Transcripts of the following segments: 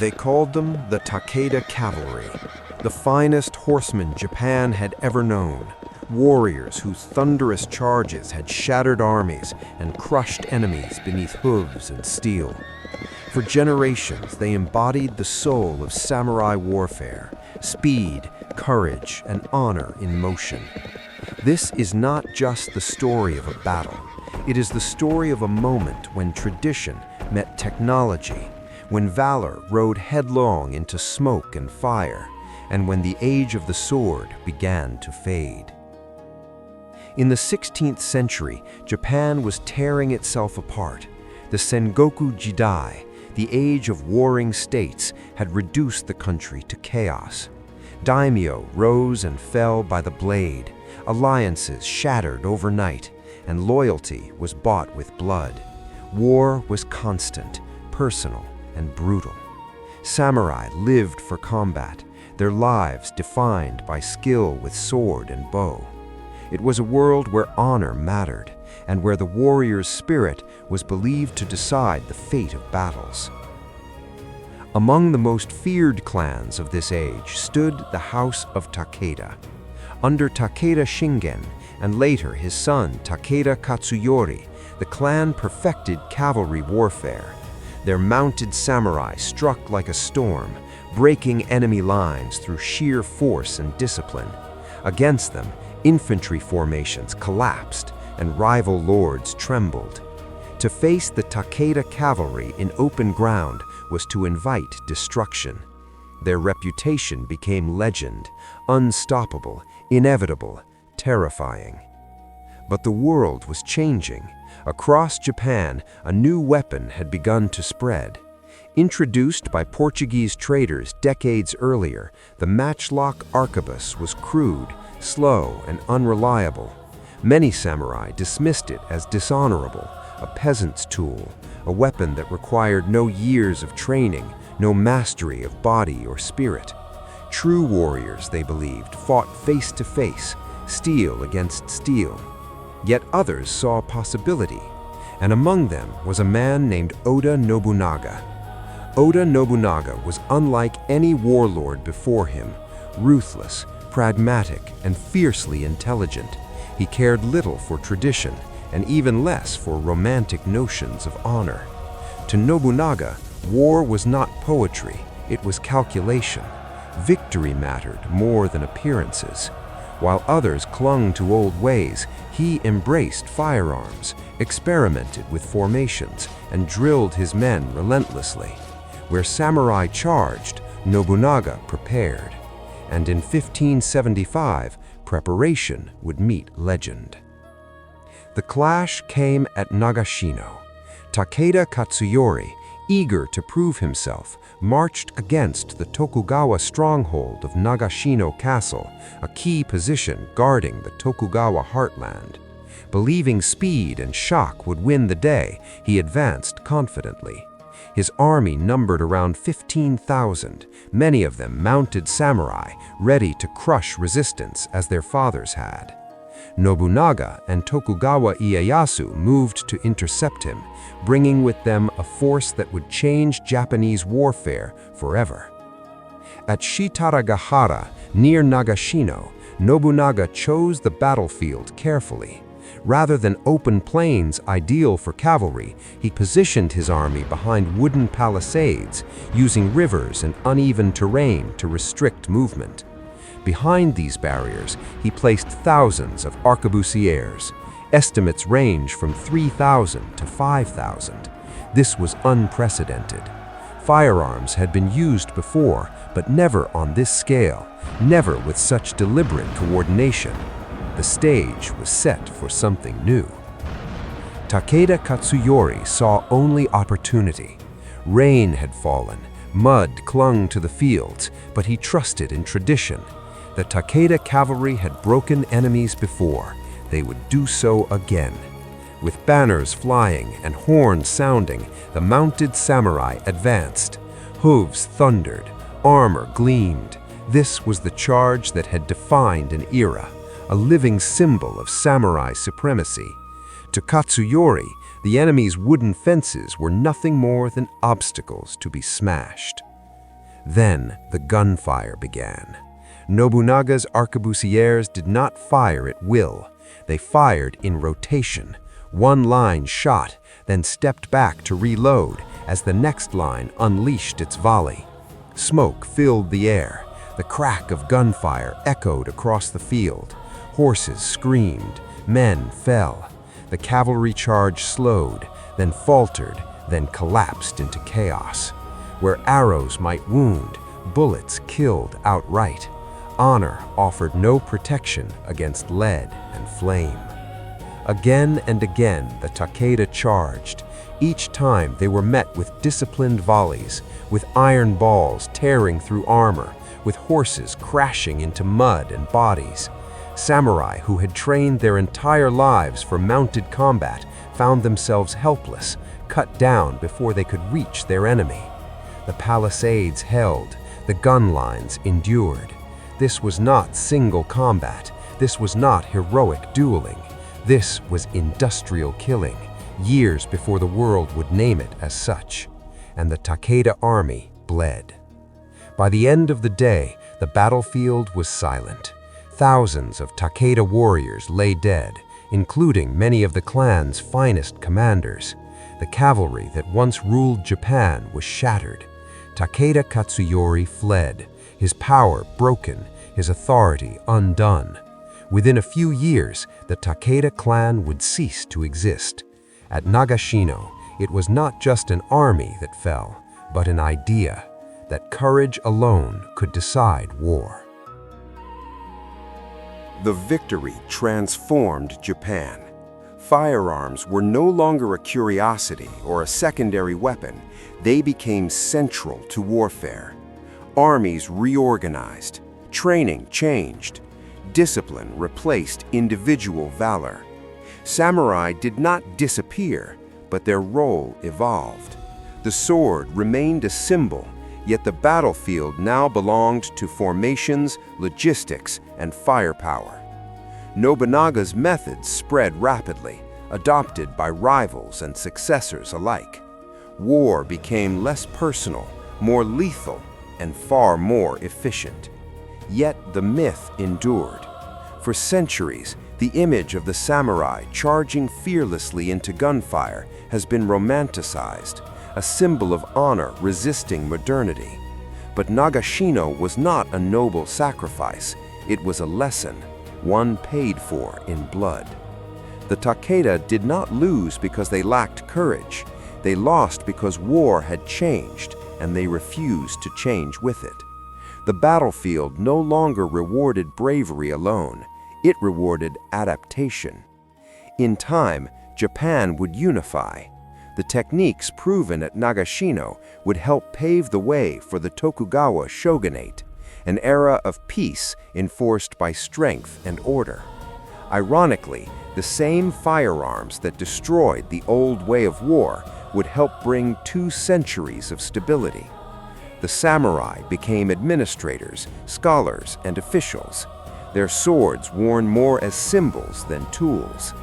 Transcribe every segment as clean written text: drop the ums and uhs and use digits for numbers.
They called them the Takeda Cavalry, the finest horsemen Japan had ever known, warriors whose thunderous charges had shattered armies and crushed enemies beneath hooves and steel. For generations, they embodied the soul of samurai warfare, speed, courage, and honor in motion. This is not just the story of a battle. It is the story of a moment when tradition met technology, when valor rode headlong into smoke and fire, and when the age of the sword began to fade. In the 16th century, Japan was tearing itself apart. The sengokujidai, the age of warring states, had reduced the country to chaos. Daimyo rose and fell by the blade, alliances shattered overnight, and loyalty was bought with blood. War was constant, personal, and brutal. Samurai lived for combat, their lives defined by skill with sword and bow. It was a world where honor mattered, and where the warrior's spirit was believed to decide the fate of battles. Among the most feared clans of this age stood the House of Takeda. Under Takeda Shingen, and later his son Takeda Katsuyori, the clan perfected cavalry warfare. Their mounted samurai struck like a storm, breaking enemy lines through sheer force and discipline. Against them, infantry formations collapsed and rival lords trembled. To face the Takeda cavalry in open ground was to invite destruction. Their reputation became legend, unstoppable, inevitable, terrifying. But the world was changing. Across Japan, a new weapon had begun to spread. Introduced by Portuguese traders decades earlier, the matchlock arquebus was crude, slow, and unreliable. Many samurai dismissed it as dishonorable, a peasant's tool, a weapon that required no years of training, no mastery of body or spirit. True warriors, they believed, fought face to face, steel against steel. Yet others saw possibility, and among them was a man named Odanobunaga. Odanobunaga was unlike any warlord before him, ruthless, pragmatic, and fiercely intelligent. He cared little for tradition, and even less for romantic notions of honor. To Nobunaga, war was not poetry, it was calculation. Victory mattered more than appearances. While others clung to old ways, he embraced firearms, experimented with formations, and drilled his men relentlessly. Where samurai charged, Nobunaga prepared. And in 1575, preparation would meet legend. The clash came at Nagashino. Takeda Katsuyori, eager to prove himself, marched against the Tokugawa stronghold of Nagashino Castle, a key position guarding the Tokugawa heartland. Believing speed and shock would win the day, he advanced confidently. His army numbered around 15,000, many of them mounted samurai, ready to crush resistance as their fathers had. Nobunaga and Tokugawaieyasu moved to intercept him, bringing with them a force that would change Japanese warfare forever. At Shitaragahara, near Nagashino, Nobunaga chose the battlefield carefully. Rather than open plains ideal for cavalry, he positioned his army behind wooden palisades, using rivers and uneven terrain to restrict movement. Behind these barriers, he placed thousands of arquebusiers. Estimates range from 3,000 to 5,000. This was unprecedented. Firearms had been used before, but never on this scale, never with such deliberate coordination. The stage was set for something new. Takeda Katsuyori saw only opportunity. Rain had fallen, mud clung to the fields, but he trusted in tradition. The Takeda cavalry had broken enemies before. They would do so again. With banners flying and horns sounding, the mounted samurai advanced. Hooves thundered, armor gleamed. This was the charge that had defined an era, a living symbol of samurai supremacy. To Katsuyori, the enemy's wooden fences were nothing more than obstacles to be smashed. Then the gunfire began. Nobunaga's arquebusiers did not fire at will. They fired in rotation. One line shot, then stepped back to reload as the next line unleashed its volley. Smoke filled the air. The crack of gunfire echoed across the field. Horses screamed. Men fell. The cavalry charge slowed, then faltered, then collapsed into chaos. Where arrows might wound, bullets killed outright. Honor offered no protection against lead and flame. Again and again, the Takeda charged. Each time they were met with disciplined volleys, with iron balls tearing through armor, with horses crashing into mud and bodies. Samurai who had trained their entire lives for mounted combat found themselves helpless, cut down before they could reach their enemy. The palisades held, the gun lines endured. This was not single combat. This was not heroic dueling. This was industrial killing, years before the world would name it as such. And the Takeda army bled. By the end of the day, the battlefield was silent. Thousands of Takeda warriors lay dead, including many of the clan's finest commanders. The cavalry that once ruled Japan was shattered. Takeda Katsuyori fled, his power broken, his authority undone. Within a few years, the Takeda clan would cease to exist. At Nagashino, it was not just an army that fell, but an idea that courage alone could decide war. The victory transformed Japan. Firearms were no longer a curiosity or a secondary weapon. They became central to warfare. Armies reorganized, training changed, discipline replaced individual valor. Samurai did not disappear, but their role evolved. The sword remained a symbol, yet the battlefield now belonged to formations, logistics, and firepower. Nobunaga's methods spread rapidly, adopted by rivals and successors alike. War became less personal, more lethal, and far more efficient. Yet the myth endured. For centuries, the image of the samurai charging fearlessly into gunfire has been romanticized, a symbol of honor resisting modernity. But Nagashino was not a noble sacrifice. It was a lesson, one paid for in blood. The Takeda did not lose because they lacked courage. They lost because war had changed, and they refused to change with it. The battlefield no longer rewarded bravery alone. It rewarded adaptation. In time, Japan would unify. The techniques proven at Nagashino would help pave the way for the Tokugawa shogunate, an era of peace enforced by strength and order. Ironically, the same firearms that destroyed the old way of war would help bring 2 centuries of stability. The samurai became administrators, scholars, and officials, their swords worn more as symbols than tools.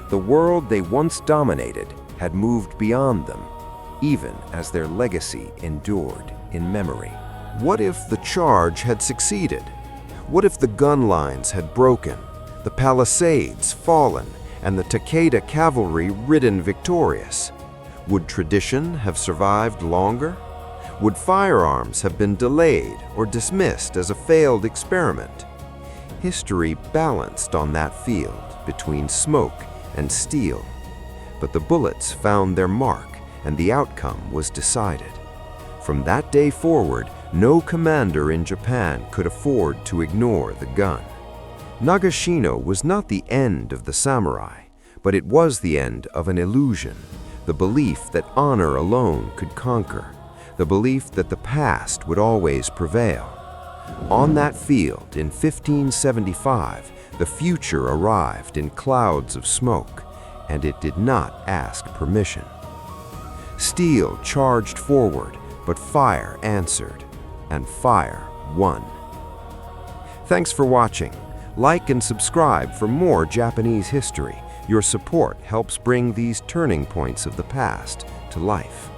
The world they once dominated had moved beyond them, even as their legacy endured in memory. What if the charge had succeeded? What if the gun lines had broken, the palisades fallen, and the Takeda cavalry ridden victorious? Would tradition have survived longer? Would firearms have been delayed or dismissed as a failed experiment? History balanced on that field between smoke and steel. But the bullets found their mark, and the outcome was decided. From that day forward, no commander in Japan could afford to ignore the gun. Nagashino was not the end of the samurai, but it was the end of an illusion, the belief that honor alone could conquer, the belief that the past would always prevail. On that field in 1575, the future arrived in clouds of smoke, and it did not ask permission. Steel charged forward, but fire answered, and fire won. Thanks for watching. Like and subscribe for more Japanese history. Your support helps bring these turning points of the past to life.